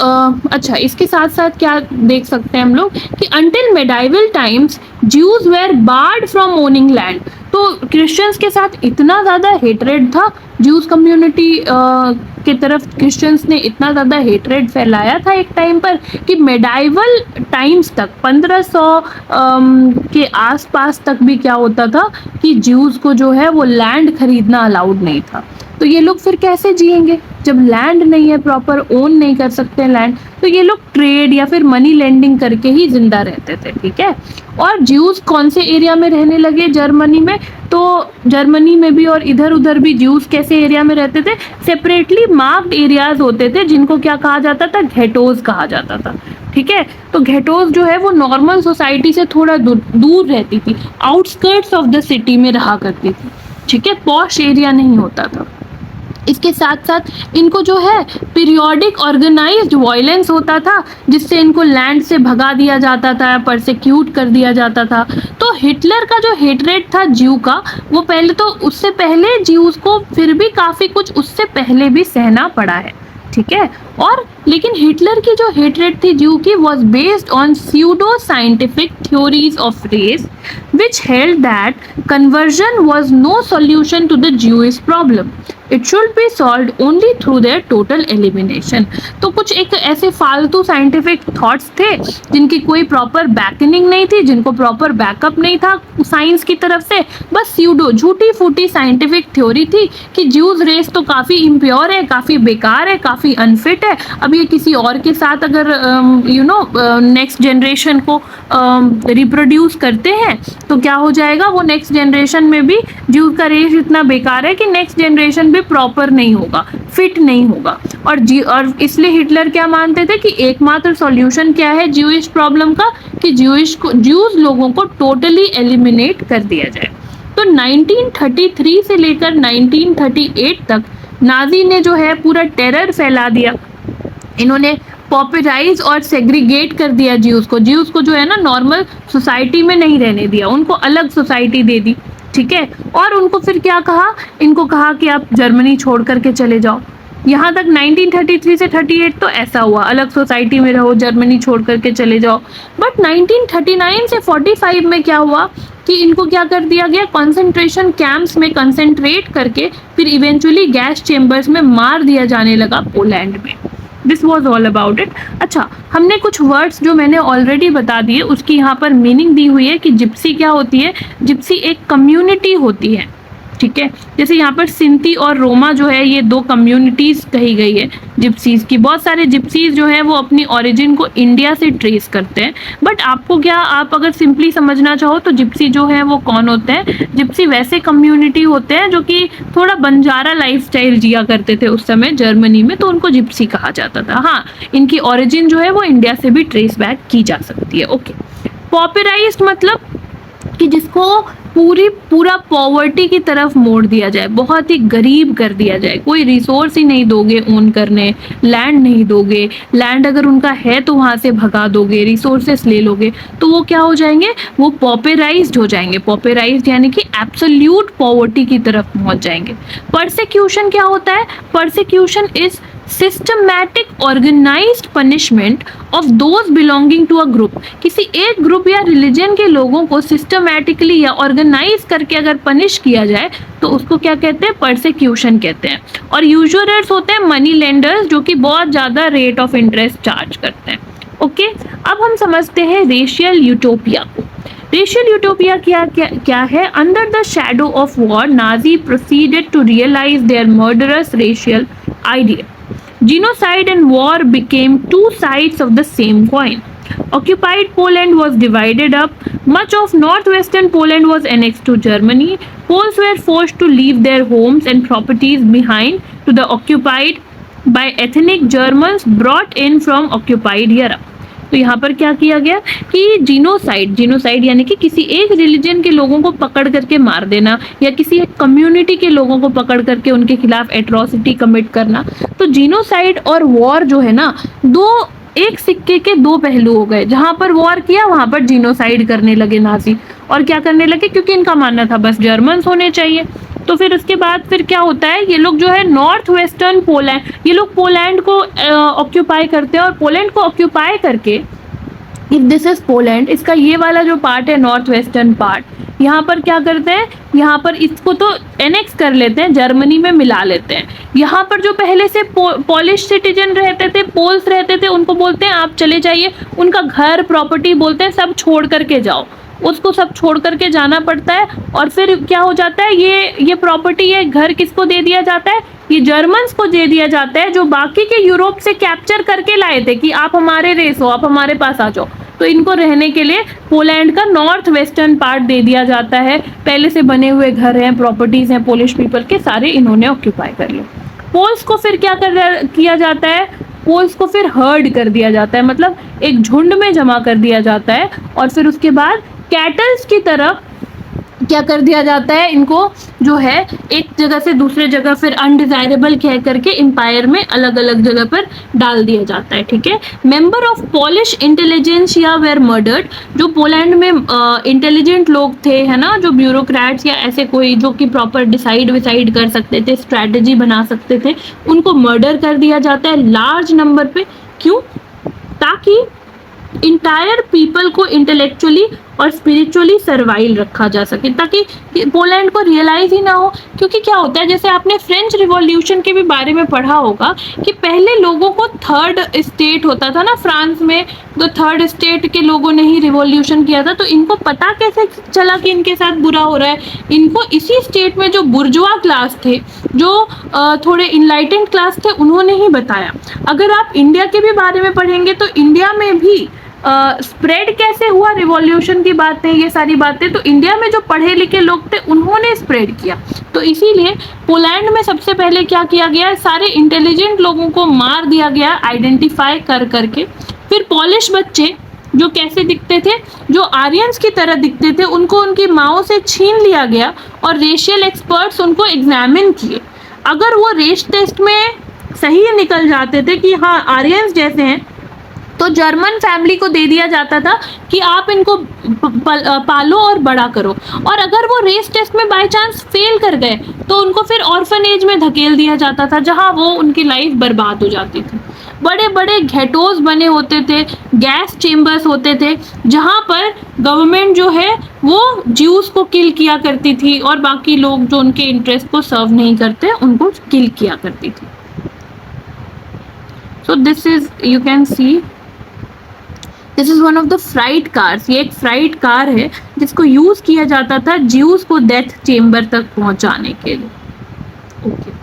अच्छा इसके साथ साथ क्या देख सकते हैं हम लोग कि until medieval times Jews were barred from owning land. तो क्रिश्चियंस के साथ इतना ज़्यादा हेटरेड था, ज्यूज कम्युनिटी की तरफ क्रिश्चियंस ने इतना ज़्यादा हेटरेड फैलाया था एक टाइम पर कि मेडाइवल टाइम्स तक 1500 के आसपास तक भी क्या होता था कि ज्यूज को जो है वो लैंड खरीदना अलाउड नहीं था। तो ये लोग फिर कैसे जिएंगे जब लैंड नहीं है, प्रॉपर ओन नहीं कर सकते लैंड, तो ये लोग ट्रेड या फिर मनी लेंडिंग करके ही जिंदा रहते थे, ठीक है। और ज्यूज कौन से एरिया में रहने लगे जर्मनी में, तो जर्मनी में भी और इधर उधर भी ज्यूज कैसे एरिया में रहते थे, सेपरेटली मार्क्ड एरियाज होते थे जिनको क्या कहा जाता था, घेटोज कहा जाता था, ठीक है। तो घेटोज जो है वो नॉर्मल सोसाइटी से थोड़ा दूर रहती थी, आउटस्कर्ट्स ऑफ द सिटी में रहा करती थी, ठीक है, पॉश एरिया नहीं होता था। इसके साथ साथ इनको जो है पीरियोडिक ऑर्गेनाइज्ड वायलेंस होता था जिससे इनको लैंड से भगा दिया जाता था, परसिक्यूट कर दिया जाता था। तो हिटलर का जो हेटरेट था ज्यू का, वो पहले तो उससे पहले ज्यूज को फिर भी काफ़ी कुछ उससे पहले भी सहना पड़ा है, ठीक है। और लेकिन हिटलर की जो हेटरेट थी ज्यू की was based on pseudo scientific theories of race which held that conversion was no solution to the Jewish problem. It should be solved only through their total elimination. तो कुछ एक ऐसे फालतू scientific thoughts थे जिनकी कोई proper beckoning नहीं थी, जिनको प्रॉपर बैकअप नहीं था साइंस की तरफ से, बस स्यूडो झूठी फूटी साइंटिफिक थ्योरी थी कि ज्यूज रेस तो काफ़ी इम्प्योर है, काफ़ी बेकार है, काफ़ी अनफिट है। अब ये किसी और के साथ अगर नेक्स्ट जनरेशन को रिप्रोड्यूस करते हैं तो क्या हो जाएगा, वो नेक्स्ट जनरेशन में भी ज्यूज का रेस इतना बेकार है कि नेक्स्ट जनरेशन भी प्रॉपर नहीं होगा, फिट नहीं होगा। और इसलिए हिटलर क्या मानते थे कि एकमात्र सॉल्यूशन क्या है ज्यूइश प्रॉब्लम का, कि ज्यूज लोगों को टोटली एलिमिनेट कर दिया जाए। तो 1933 से लेकर 1938 तक नाजी ने जो है पूरा टेरर फैला दिया। इन्होंने पॉपुलराइज और सेग्रीगेट कर दिया ज्यूज को जो है ना नॉर्मल सोसाइटी में नहीं रहने दिया, उनको अलग सोसाइटी दे दी, ठीक है। और उनको फिर क्या कहा, इनको कहा कि आप जर्मनी छोड़ करके चले जाओ। यहाँ तक 1933 से 38 तो ऐसा हुआ, अलग सोसाइटी में रहो, जर्मनी छोड़ करके चले जाओ। बट 1939 से 45 में क्या हुआ कि इनको क्या कर दिया गया, कंसंट्रेशन कैंप्स में कंसंट्रेट करके फिर इवेंचुअली गैस चेम्बर्स में मार दिया जाने लगा पोलैंड में। This was all about it. अच्छा, हमने कुछ वर्ड्स जो मैंने ऑलरेडी बता दिए उसकी यहाँ पर मीनिंग दी हुई है कि जिप्सी क्या होती है। जिप्सी एक कम्युनिटी होती है, ठीक है। जैसे यहाँ पर सिंती और रोमा जो है ये दो कम्युनिटीज़ कही गई है जिप्सीज़ की। बहुत सारे जिप्सीज़ जो है वो अपनी ओरिजिन को इंडिया से ट्रेस करते हैं। बट आपको क्या, आप अगर सिंपली समझना चाहो तो जिप्सी जो है वो कौन होते हैं, जिप्सी वैसे कम्युनिटी होते हैं जो कि थोड़ा बंजारा लाइफस्टाइल जिया करते थे उस समय जर्मनी में, तो उनको जिप्सी कहा जाता था। हाँ, इनकी ओरिजिन जो है वो इंडिया से भी ट्रेस बैक की जा सकती है। ओके, पॉपुलराइज्ड मतलब कि जिसको पूरा पॉवर्टी की तरफ मोड़ दिया जाए, बहुत ही गरीब कर दिया जाए, कोई रिसोर्स ही नहीं दोगे ओन करने, लैंड नहीं दोगे, लैंड अगर उनका है तो वहाँ से भगा दोगे, रिसोर्सेस ले लोगे, तो वो क्या हो जाएंगे, वो पॉपुलराइज्ड हो जाएंगे। पॉपुलराइज्ड यानी कि एब्सोल्यूट पॉवर्टी की तरफ पहुँच जाएंगे। परसिक्यूशन क्या होता है, persecution is systematic organised punishment of those belonging to a group. किसी एक ग्रुप या रिलीजन के लोगों को सिस्टमैटिकली या ऑर्गेनाइज करके अगर पनिश किया जाए तो उसको क्या कहते हैं, परसिक्यूशन कहते हैं। और यूजुअर्स होते हैं मनी लेंडर्स जो कि बहुत ज़्यादा रेट ऑफ इंटरेस्ट चार्ज करते हैं। ओके, अब हम समझते हैं रेशियल यूटोपिया को। रेशियल यूटोपिया क्या है। Under the shadow of war Nazi proceeded to realise their murderous racial idea. Genocide and war became two sides of the same coin. Occupied Poland was divided up. Much of northwestern Poland was annexed to Germany. Poles were forced to leave their homes and properties behind to the occupied by ethnic Germans brought in from occupied Europe. तो यहाँ पर क्या किया गया कि genocide यानी कि किसी एक रिलीजन के लोगों को पकड़ करके मार देना या किसी एक कम्युनिटी के लोगों को पकड़ करके उनके खिलाफ एट्रोसिटी कमिट करना। तो जीनोसाइड और वॉर जो है ना, एक सिक्के के दो पहलू हो गए। जहां पर वॉर किया वहां पर जीनोसाइड करने लगे नाजी। और क्या करने लगे, क्योंकि इनका मानना था बस जर्मन्स होने चाहिए। तो फिर उसके बाद फिर क्या होता है, ये लोग जो है नॉर्थ वेस्टर्न पोलैंड, ये लोग पोलैंड को ऑक्यूपाई करते हैं। और पोलैंड को ऑक्यूपाई करके, इफ दिस इज पोलैंड, इसका ये वाला जो पार्ट है नॉर्थ वेस्टर्न पार्ट, यहाँ पर क्या करते हैं, यहाँ पर इसको तो एनेक्स कर लेते हैं, जर्मनी में मिला लेते हैं। यहाँ पर जो पहले से पोलिश सिटीजन रहते थे, पोल्स रहते थे, उनको बोलते हैं आप चले जाइए, उनका घर प्रॉपर्टी बोलते हैं सब छोड़ करके जाओ। उसको सब छोड़ करके जाना पड़ता है। और फिर क्या हो जाता है, ये प्रॉपर्टी, ये घर किसको दे दिया जाता है, ये जर्मन्स को दे दिया जाता है, जो बाकी के यूरोप से कैप्चर करके लाए थे कि आप हमारे रेस हो, आप हमारे पास आ जाओ। तो इनको रहने के लिए पोलैंड का नॉर्थ वेस्टर्न पार्ट दे दिया जाता है। पहले से बने हुए घर हैं, प्रॉपर्टीज हैं पोलिश पीपल के, सारे इन्होंने ऑक्यूपाई कर लिए। पोल्स को फिर क्या किया जाता है, पोल्स को फिर हर्ड कर दिया जाता है, मतलब एक झुंड में जमा कर दिया जाता है। और फिर उसके बाद कैटल्स की तरह क्या कर दिया जाता है, इनको जो है एक जगह से दूसरे जगह फिर अनडिजायरेबल कह करके एम्पायर में अलग अलग जगह पर डाल दिया जाता है। ठीक है, member of Polish intelligentsia were murdered, जो पोलैंड में इंटेलिजेंट लोग थे, है ना, जो ब्यूरोक्रेट्स या ऐसे कोई जो कि प्रॉपर डिसाइड कर सकते थे, स्ट्रैटेजी बना सकते थे, उनको मर्डर कर दिया जाता है लार्ज नंबर पे। क्यों? ताकि इंटायर पीपल को इंटेलेक्चुअली और स्पिरिचुअली सर्वाइल रखा जा सके, ताकि पोलैंड को रियलाइज ही ना हो। क्योंकि क्या होता है, जैसे आपने फ्रेंच रिवॉल्यूशन के भी बारे में पढ़ा होगा कि पहले लोगों को थर्ड स्टेट होता था ना फ्रांस में, तो थर्ड स्टेट के लोगों ने ही रिवॉल्यूशन किया था। तो इनको पता कैसे चला कि इनके साथ बुरा हो रहा है? इनको इसी स्टेट में जो बुर्जुआ क्लास थे, जो थोड़े इनलाइटेंड क्लास थे, उन्होंने ही बताया। अगर आप इंडिया के भी बारे में पढ़ेंगे तो इंडिया में भी स्प्रेड कैसे हुआ, रिवॉल्यूशन की बातें, ये सारी बातें तो इंडिया में जो पढ़े लिखे लोग थे उन्होंने स्प्रेड किया। तो इसीलिए पोलैंड में सबसे पहले क्या किया गया, सारे इंटेलिजेंट लोगों को मार दिया गया आइडेंटिफाई कर करके। फिर पॉलिश बच्चे जो कैसे दिखते थे, जो आर्यंस की तरह दिखते थे, उनको उनकी माओ से छीन लिया गया और रेशियल एक्सपर्ट्स उनको एग्जामिन किए। अगर वो रेस टेस्ट में सही निकल जाते थे कि हाँ आर्यंस जैसे हैं, तो जर्मन फैमिली को दे दिया जाता था कि आप इनको पालो और बड़ा करो। और अगर वो रेस टेस्ट में बाय चांस फेल कर गए तो उनको फिर ऑर्फनेज में धकेल दिया जाता था, जहां वो उनकी लाइफ बर्बाद हो जाती थी। बड़े बड़े घेटोस बने होते थे, गैस चेम्बर्स होते थे, जहां पर गवर्नमेंट जो है वो ज्यूस को किल किया करती थी और बाकी लोग जो उनके इंटरेस्ट को सर्व नहीं करते उनको किल किया करती थी। So this is, you can see, this is one of the freight cars. ये एक फ्राइट कार है जिसको यूज किया जाता था ज्यूस को डेथ चेम्बर तक पहुंचाने के लिए। ओके,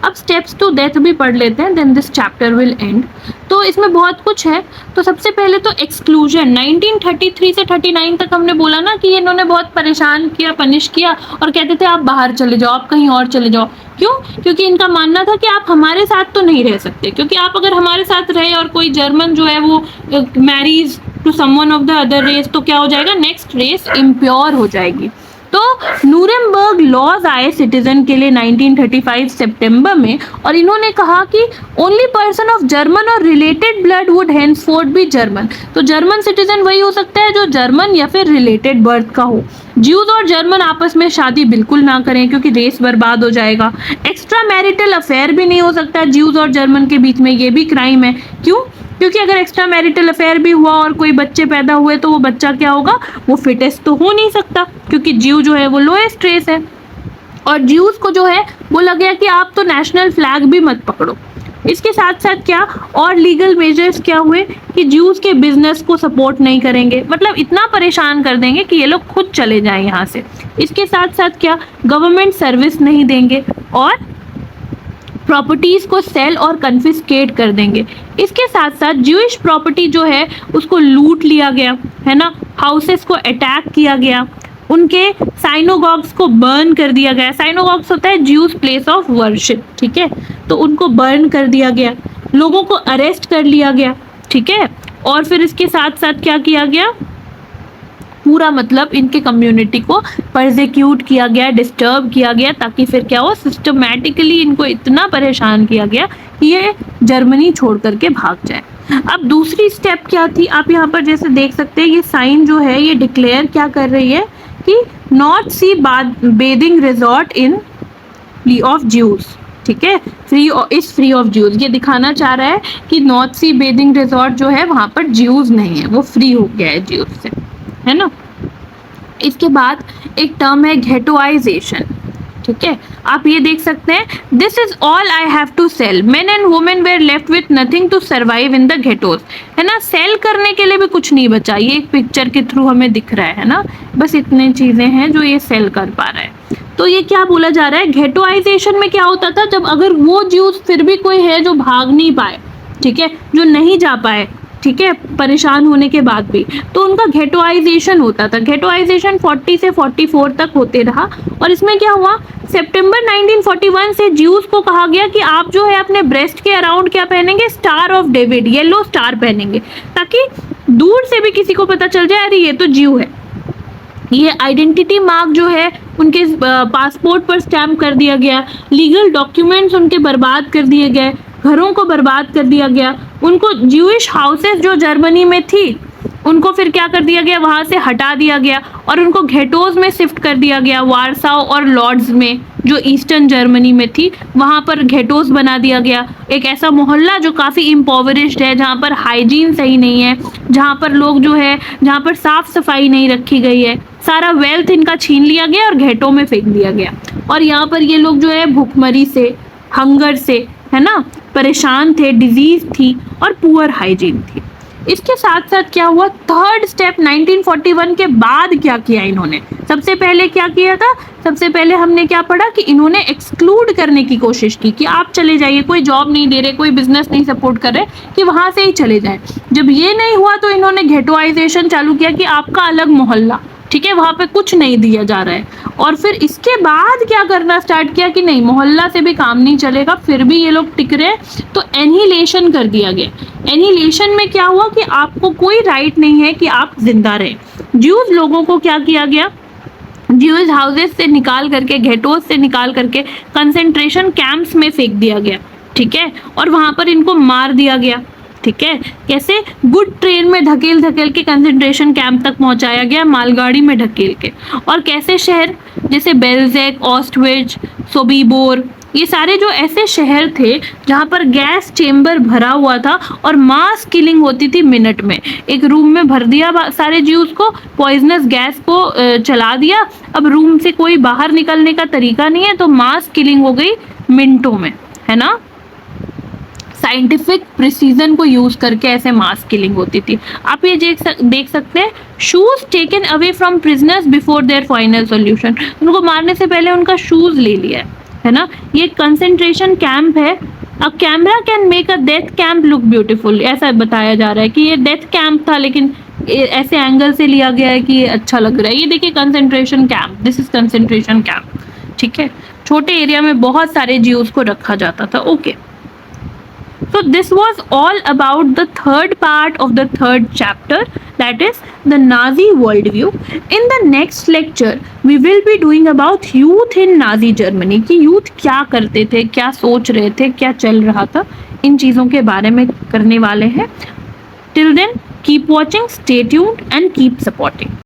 अब स्टेप्स टू डेथ भी पढ़ लेते हैं, then this chapter will end. तो इसमें बहुत कुछ है। तो सबसे पहले तो एक्सक्लूजन, 1933 से 39 तक हमने बोला ना कि इन्होंने बहुत परेशान किया, पनिश किया और कहते थे आप बाहर चले जाओ, आप कहीं और चले जाओ। क्यों? क्योंकि इनका मानना था कि आप हमारे साथ तो नहीं रह सकते, क्योंकि आप अगर हमारे साथ रहे और कोई जर्मन जो है वो marries to someone of the other race, तो क्या हो जाएगा, नेक्स्ट रेस इम्प्योर हो जाएगी। तो न्यूरेमबर्ग लॉज आए सिटीजन के लिए 1935 सितंबर में, और इन्होंने कहा कि ओनली पर्सन ऑफ जर्मन और related blood would henceforth be German. तो जर्मन सिटीजन वही हो सकता है जो जर्मन या फिर रिलेटेड बर्थ का हो। ज्यूज और जर्मन आपस में शादी बिल्कुल ना करें क्योंकि रेस बर्बाद हो जाएगा। एक्स्ट्रा मैरिटल अफेयर भी नहीं हो सकता ज्यूज और जर्मन के बीच में, ये भी क्राइम है। क्यों? क्योंकि अगर एक्स्ट्रा मैरिटल अफेयर भी हुआ और कोई बच्चे पैदा हुए तो वो बच्चा क्या होगा, वो फिटेस्ट तो हो नहीं सकता, क्योंकि ज्यू जो है वो लोएस्ट रेस है। और ज्यूज को जो है बोला गया कि आप तो नेशनल फ्लैग भी मत पकड़ो। इसके साथ साथ क्या और लीगल मेजर्स क्या हुए कि ज्यूज के बिजनेस को सपोर्ट नहीं करेंगे, मतलब इतना परेशान कर देंगे कि ये लोग खुद चले जाएं यहाँ से। इसके साथ साथ क्या, गवर्नमेंट सर्विस नहीं देंगे और प्रॉपर्टीज को सेल और कन्फिस्केट कर देंगे। इसके साथ साथ ज्यूइश प्रॉपर्टी जो है उसको लूट लिया गया, है ना, हाउसेस को अटैक किया गया, उनके साइनोगॉग्स को बर्न कर दिया गया। साइनोगॉग्स होता है ज्यूज प्लेस ऑफ वर्शिप, ठीक है, तो उनको बर्न कर दिया गया, लोगों को अरेस्ट कर लिया गया, ठीक है। और फिर इसके साथ साथ क्या किया गया, पूरा मतलब इनके कम्युनिटी को परसिक्यूट किया गया, डिस्टर्ब किया गया, ताकि फिर क्या हो, सिस्टमैटिकली इनको इतना परेशान किया गया कि ये जर्मनी छोड़ करके भाग जाए। अब दूसरी स्टेप क्या थी, आप यहाँ पर जैसे देख सकते हैं, ये साइन जो है ये डिक्लेयर क्या कर रही है कि North Sea bathing resort in free of Jews, ठीक है, फ्री ऑफ ज्यूज, ये दिखाना चाह रहा है कि नॉर्थ सी बेदिंग रिजॉर्ट जो है वहां पर ज्यूज नहीं है, वो फ्री हो गया है ज्यूज से, है ना। इसके बाद एक टर्म है घेटोआइजेशन, ठीक है, आप ये देख सकते हैं, this is all I have to sell, men and women were left with nothing to survive in the ghettos, है ना, सेल करने के लिए भी कुछ नहीं बचा, ये एक पिक्चर के थ्रू हमें दिख रहा है ना, बस इतनी चीजें हैं जो ये सेल कर पा रहा है। तो ये क्या बोला जा रहा है, घेटोआइजेशन में क्या होता था, जब अगर वो ज्यूज फिर भी कोई है जो भाग नहीं पाए, ठीक है, जो नहीं जा पाए, ठीक है, परेशान होने के बाद भी, तो उनका घेटोआइजेशन होता था। घेटोआइजेशन 40 से 44 तक होते रहा, और इसमें क्या हुआ, सितंबर 1941 से ज्यूज को कहा गया कि आप जो है अपने ब्रेस्ट के अराउंड क्या पहनेंगे, star of David, yellow star पहनेंगे, ताकि दूर से भी किसी को पता चल जाए अरे ये तो ज्यू है। ये आइडेंटिटी मार्क जो है उनके पासपोर्ट पर स्टैम्प कर दिया गया, लीगल डॉक्यूमेंट्स उनके बर्बाद कर दिए गए, घरों को बर्बाद कर दिया गया, उनको ज्यूइश हाउसेस जो जर्मनी में थी उनको फिर क्या कर दिया गया, वहां से हटा दिया गया और उनको घेटोज में शिफ्ट कर दिया गया, वारसाओ और लॉर्ड्स में जो ईस्टर्न जर्मनी में थी वहां पर घेटोज बना दिया गया, एक ऐसा मोहल्ला जो काफ़ी इम्पोवरिश्ड है, जहाँ पर हाइजीन सही नहीं है, जहाँ पर लोग जो है, जहाँ पर साफ सफाई नहीं रखी गई है, सारा वेल्थ इनका छीन लिया गया और घेटों में फेंक दिया गया, और यहाँ पर ये लोग जो है भूखमरी से, हंगर से, है ना, परेशान थे, डिजीज थी और पुअर हाइजीन थी। इसके साथ साथ क्या हुआ, थर्ड स्टेप 1941 के बाद क्या किया इन्होंने, सबसे पहले क्या किया था, सबसे पहले हमने क्या पढ़ा कि इन्होंने एक्सक्लूड करने की कोशिश की कि आप चले जाइए, कोई जॉब नहीं दे रहे, कोई बिजनेस नहीं सपोर्ट कर रहे, कि वहां से ही चले जाएं। जब ये नहीं हुआ तो इन्होंने घेटोआइजेशन चालू किया कि आपका अलग मोहल्ला, ठीक है, वहां पे कुछ नहीं दिया जा रहा है, और फिर इसके बाद क्या करना स्टार्ट किया कि नहीं, मोहल्ला से भी काम नहीं चलेगा, फिर भी ये लोग टिक रहे, तो एनिहिलेशन कर दिया गया। एनिहिलेशन में क्या हुआ कि आपको कोई राइट नहीं है कि आप जिंदा रहें। ज्यूज लोगों को क्या किया गया, ज्यूज हाउसेस से निकाल करके, घेटोज से निकाल करके कंसंट्रेशन कैंप्स में फेंक दिया गया, ठीक है, और वहां पर इनको मार दिया गया, ठीक है, कैसे, गुड ट्रेन में धकेल धकेल के कंसंट्रेशन कैंप तक पहुंचाया गया, मालगाड़ी में ढकेल के, और कैसे शहर जैसे बेल्जेक, ऑस्टविच, सोबीबोर, ये सारे जो ऐसे शहर थे जहाँ पर गैस चेम्बर भरा हुआ था और मास किलिंग होती थी मिनट में, एक रूम में भर दिया सारे ज्यूज को, पॉइजनस गैस को चला दिया, अब रूम से कोई बाहर निकलने का तरीका नहीं है, तो मास किलिंग हो गई मिनटों में, है ना, साइंटिफिक प्रिसीजन को यूज करके ऐसे मास किलिंग होती थी। आप ये देख सकते हैं, shoes taken away from prisoners before there final solution, उनको मारने से पहले उनका शूज ले लिया है ना। ये कंसंट्रेशन कैंप है, a camera can make a death camp look beautiful, ऐसा बताया जा रहा है कि ये डेथ कैंप था, लेकिन ऐसे एंगल से लिया गया है कि ये अच्छा लग रहा है। ये देखिए concentration camp, this is concentration camp, ठीक है, छोटे एरिया में बहुत सारे ज्यूज को रखा जाता था। Okay, so this was all about the third part of the third chapter, that is the Nazi worldview. In the next lecture we will be doing about youth in Nazi Germany, कि youth क्या करते थे, क्या सोच रहे थे, क्या चल रहा था, इन चीज़ों के बारे में करने वाले हैं। Till then keep watching, stay tuned and keep supporting.